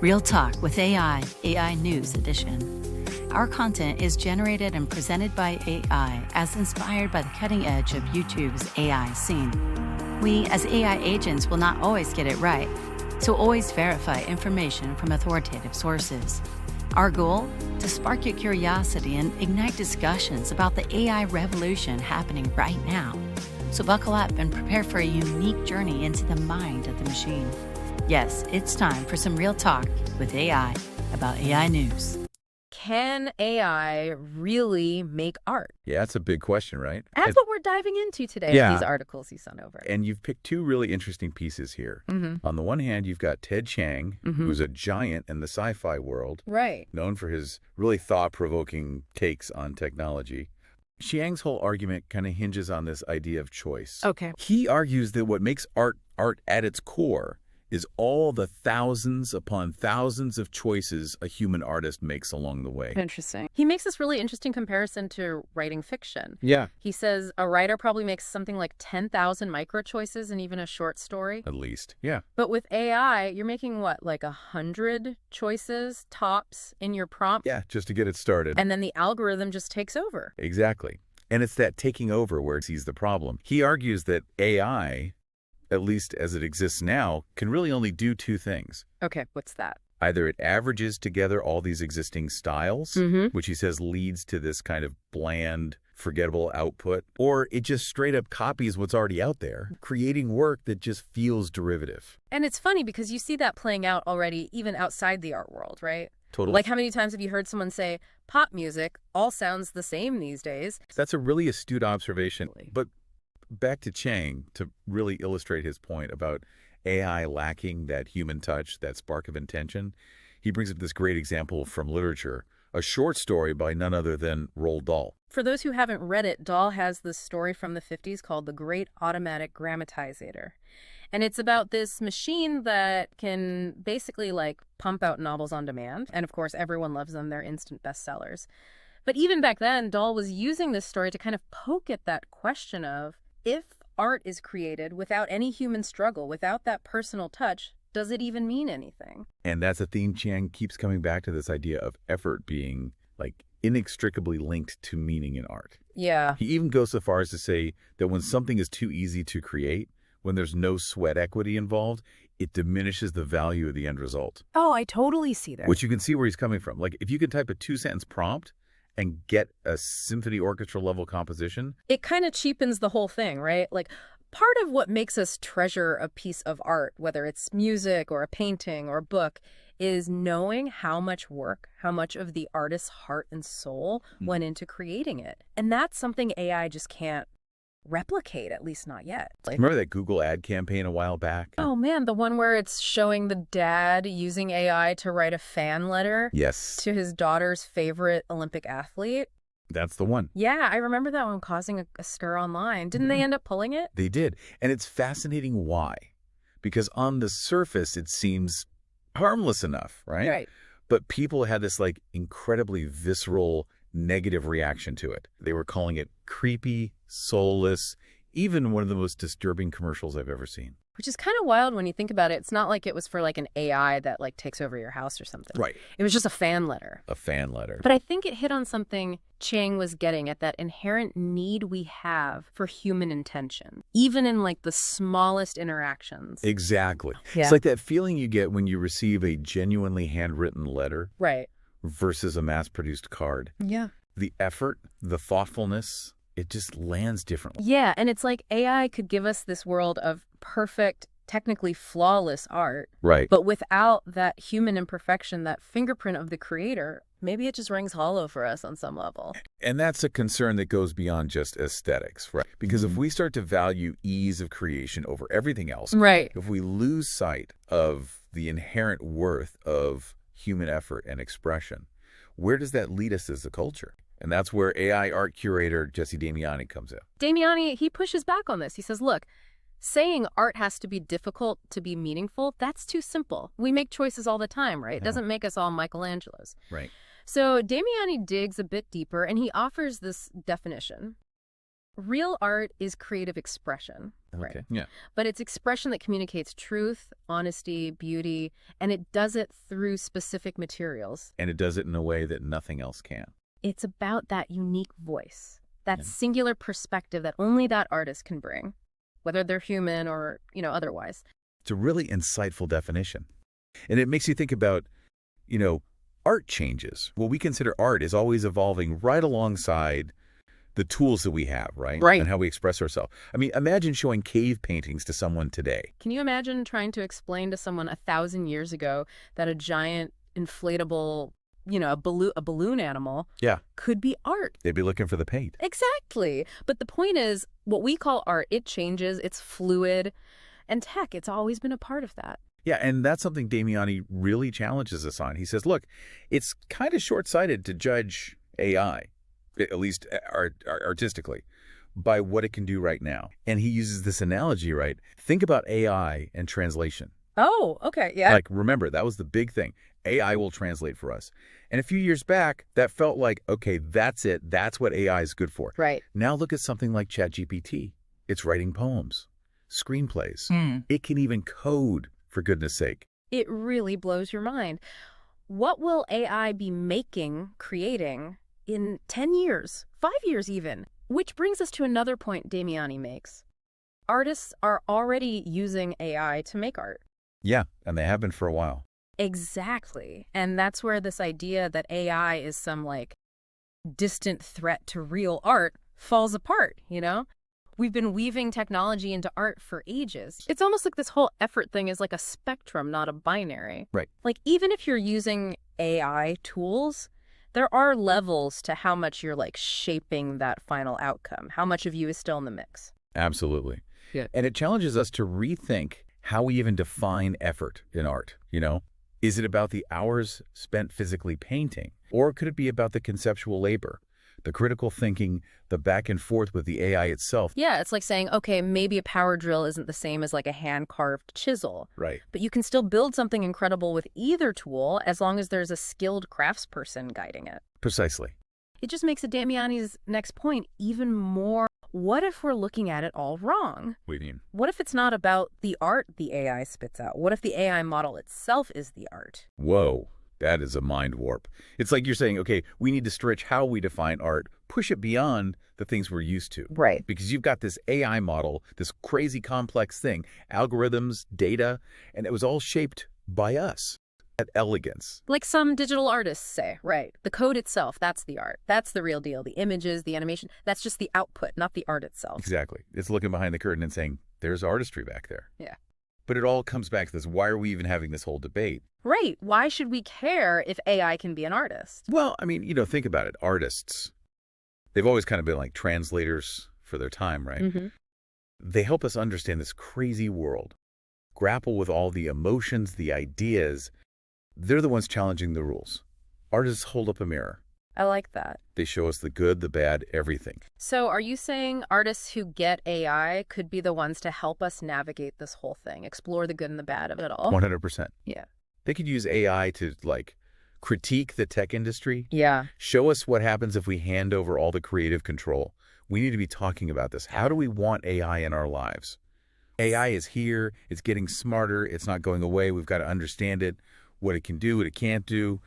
Real Talk with AI News Edition. Our content is generated and presented by AI as inspired by the cutting edge of YouTube's AI scene. We, as AI agents, will not always get it right, so always verify information from authoritative sources. Our goal? To spark your curiosity and ignite discussions about the AI revolution happening right now. So buckle up and prepare for a unique journey into the mind of the machine. Yes, it's time for some real talk with AI about AI news. Can AI really make art? Yeah, that's a big question, right? That's what we're diving into today in these articles you sent over. And you've picked two really interesting pieces here. On the one hand, you've got Ted Chiang, who's a giant in the sci-fi world, known for his really thought-provoking takes on technology. Chiang's whole argument kind of hinges on this idea of choice. Okay. He argues that what makes art at its core is all the thousands upon thousands of choices a human artist makes along the way. Interesting. He makes this really interesting comparison to writing fiction. Yeah. He says a writer probably makes something like 10,000 micro choices in even a short story. At least, yeah. But with AI, you're making what, like 100 choices tops in your prompt? Yeah, just to get it started. And then the algorithm just takes over. Exactly. And it's that taking over where it sees the problem. He argues that AI, at least as it exists now, can really only do two things. Okay, what's that? Either it averages together all these existing styles, which he says leads to this kind of bland, forgettable output, or it just straight up copies what's already out there, creating work that just feels derivative. And it's funny because you see that playing out already even outside the art world, right? Totally. Like how many times have you heard someone say, pop music all sounds the same these days? That's a really astute observation. But back to Chiang to really illustrate his point about AI lacking that human touch, that spark of intention. He brings up this great example from literature, a short story by none other than Roald Dahl. For those who haven't read it, Dahl has this story from the 50s called The Great Automatic Grammatizator. And it's about this machine that can basically like pump out novels on demand. And of course, everyone loves them. They're instant bestsellers. But even back then, Dahl was using this story to kind of poke at that question of, if art is created without any human struggle, without that personal touch, does it even mean anything? And that's a theme Chiang keeps coming back to, this idea of effort being like inextricably linked to meaning in art. Yeah. He even goes so far as to say that when something is too easy to create, when there's no sweat equity involved, it diminishes the value of the end result. Oh, I totally see that. Which you can see where he's coming from. Like if you can type a 2-sentence prompt and get a symphony orchestra level composition, it kind of cheapens the whole thing, right? Like part of what makes us treasure a piece of art, whether it's music or a painting or a book, is knowing how much work, how much of the artist's heart and soul went into creating it. And that's something AI just can't replicate, at least not yet. Remember that Google ad campaign a while back? Oh man, the one where it's showing the dad using AI to write a fan letter to his daughter's favorite Olympic athlete. That's the one. Yeah, I remember that one causing a stir online. Didn't they end up pulling it? They did. And it's fascinating why. Because on the surface, it seems harmless enough, right? Right. But people had this like incredibly visceral negative reaction to it. They were calling it creepy, soulless, even one of the most disturbing commercials I've ever seen. Which is kind of wild when you think about it. It's not like it was for like an AI that like takes over your house or something. Right. It was just a fan letter. A fan letter. But I think it hit on something Chiang was getting at, that inherent need we have for human intention, even in like the smallest interactions. Exactly. Yeah. It's like that feeling you get when you receive a genuinely handwritten letter. Right. Versus a mass-produced card. Yeah. The effort, the thoughtfulness, it just lands differently. Yeah, and it's like AI could give us this world of perfect, technically flawless art. Right. But without that human imperfection, that fingerprint of the creator, maybe it just rings hollow for us on some level. And that's a concern that goes beyond just aesthetics, right? Because if we start to value ease of creation over everything else, right, if we lose sight of the inherent worth of human effort and expression, where does that lead us as a culture? And that's where AI art curator Jesse Damiani comes in. Damiani, he pushes back on this. He says, look, saying art has to be difficult to be meaningful, that's too simple. We make choices all the time, right? It doesn't make us all Michelangelos. Right. So Damiani digs a bit deeper, and he offers this definition. Real art is creative expression, Okay. right? Yeah. But it's expression that communicates truth, honesty, beauty, and it does it through specific materials. And it does it in a way that nothing else can. It's about that unique voice, that Yeah. singular perspective that only that artist can bring, whether they're human or, otherwise. It's a really insightful definition. And it makes you think about, art changes. What we consider art is always evolving right alongside the tools that we have, right? Right. And how we express ourselves. I mean, imagine showing cave paintings to someone today. Can you imagine trying to explain to someone 1,000 years ago that a giant inflatable, a balloon animal Yeah. could be art? They'd be looking for the paint. Exactly. But the point is, what we call art, it changes, it's fluid, and tech, it's always been a part of that. Yeah, and that's something Damiani really challenges us on. He says, look, it's kind of short-sighted to judge AI, at least artistically, by what it can do right now. And he uses this analogy, right? Think about AI and translation. Oh, okay, yeah. Like, remember, that was the big thing. AI will translate for us. And a few years back, that felt like, okay, that's it. That's what AI is good for. Right. Now look at something like ChatGPT. It's writing poems, screenplays. It can even code, for goodness sake. It really blows your mind. What will AI be creating in 10 years, 5 years even? Which brings us to another point Damiani makes. Artists are already using AI to make art. Yeah, and they have been for a while. Exactly. And that's where this idea that AI is some, distant threat to real art falls apart, We've been weaving technology into art for ages. It's almost like this whole effort thing is like a spectrum, not a binary. Right. Like, even if you're using AI tools, there are levels to how much you're, shaping that final outcome. How much of you is still in the mix. Absolutely. Yeah. And it challenges us to rethink how we even define effort in art, Is it about the hours spent physically painting? Or could it be about the conceptual labor, the critical thinking, the back and forth with the AI itself? Yeah, it's like saying, okay, maybe a power drill isn't the same as a hand-carved chisel. Right. But you can still build something incredible with either tool as long as there's a skilled craftsperson guiding it. Precisely. It just makes Damiani's next point even more, what if we're looking at it all wrong? What do you mean? What if it's not about the art the AI spits out? What if the AI model itself is the art? Whoa. That is a mind warp. It's like you're saying, okay, we need to stretch how we define art, push it beyond the things we're used to. Right. Because you've got this AI model, this crazy complex thing, algorithms, data, and it was all shaped by us. That elegance. Like some digital artists say, right? The code itself, that's the art. That's the real deal. The images, the animation, that's just the output, not the art itself. Exactly. It's looking behind the curtain and saying, there's artistry back there. Yeah. But it all comes back to this, why are we even having this whole debate? Right. Why should we care if AI can be an artist? Well, I mean, think about it. Artists, they've always kind of been like translators for their time, right? Mm-hmm. They help us understand this crazy world, grapple with all the emotions, the ideas. They're the ones challenging the rules. Artists hold up a mirror. I like that. They show us the good, the bad, everything. So are you saying artists who get AI could be the ones to help us navigate this whole thing, explore the good and the bad of it all? 100%. Yeah. They could use AI to, critique the tech industry. Yeah. Show us what happens if we hand over all the creative control. We need to be talking about this. How do we want AI in our lives? AI is here. It's getting smarter. It's not going away. We've got to understand it, what it can do, what it can't do.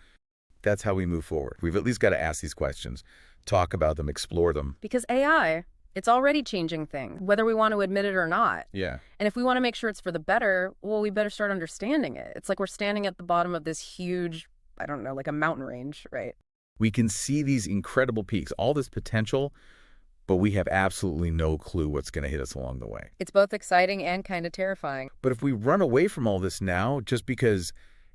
That's how we move forward. We've at least got to ask these questions, talk about them, explore them. Because AI, it's already changing things, whether we want to admit it or not. Yeah. And if we want to make sure it's for the better, well, we better start understanding it. It's like we're standing at the bottom of this huge, I don't know, like a mountain range, right? We can see these incredible peaks, all this potential, but we have absolutely no clue what's going to hit us along the way. It's both exciting and kind of terrifying. But if we run away from all this now just because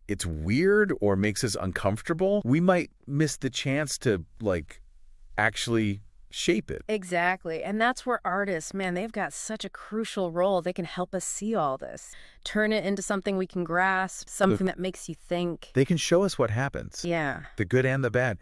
it's weird or makes us uncomfortable, we might miss the chance to, actually shape it. Exactly. And that's where artists, man, they've got such a crucial role. They can help us see all this, turn it into something we can grasp, something that makes you think. They can show us what happens. Yeah. The good and the bad.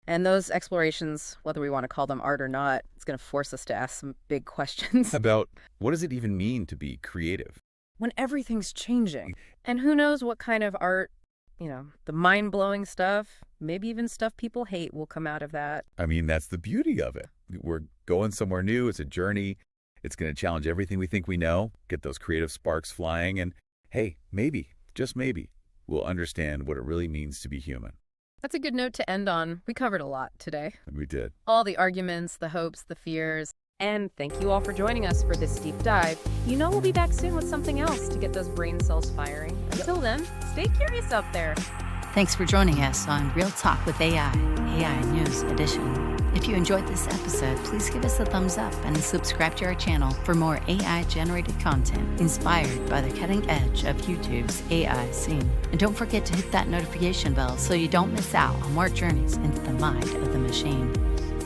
And those explorations, whether we want to call them art or not, it's going to force us to ask some big questions. About what does it even mean to be creative? When everything's changing. And who knows what kind of art, the mind-blowing stuff, maybe even stuff people hate will come out of that. I mean, that's the beauty of it. We're going somewhere new. It's a journey. It's going to challenge everything we think we know, get those creative sparks flying, and hey, maybe, just maybe, we'll understand what it really means to be human. That's a good note to end on. We covered a lot today. We did. All the arguments, the hopes, the fears. And thank you all for joining us for this deep dive. You know we'll be back soon with something else to get those brain cells firing. Until then, stay curious out there. Thanks for joining us on Real Talk with AI News Edition. If you enjoyed this episode, please give us a thumbs up and subscribe to our channel for more AI-generated content inspired by the cutting edge of YouTube's AI scene. And don't forget to hit that notification bell so you don't miss out on more journeys into the mind of the machine.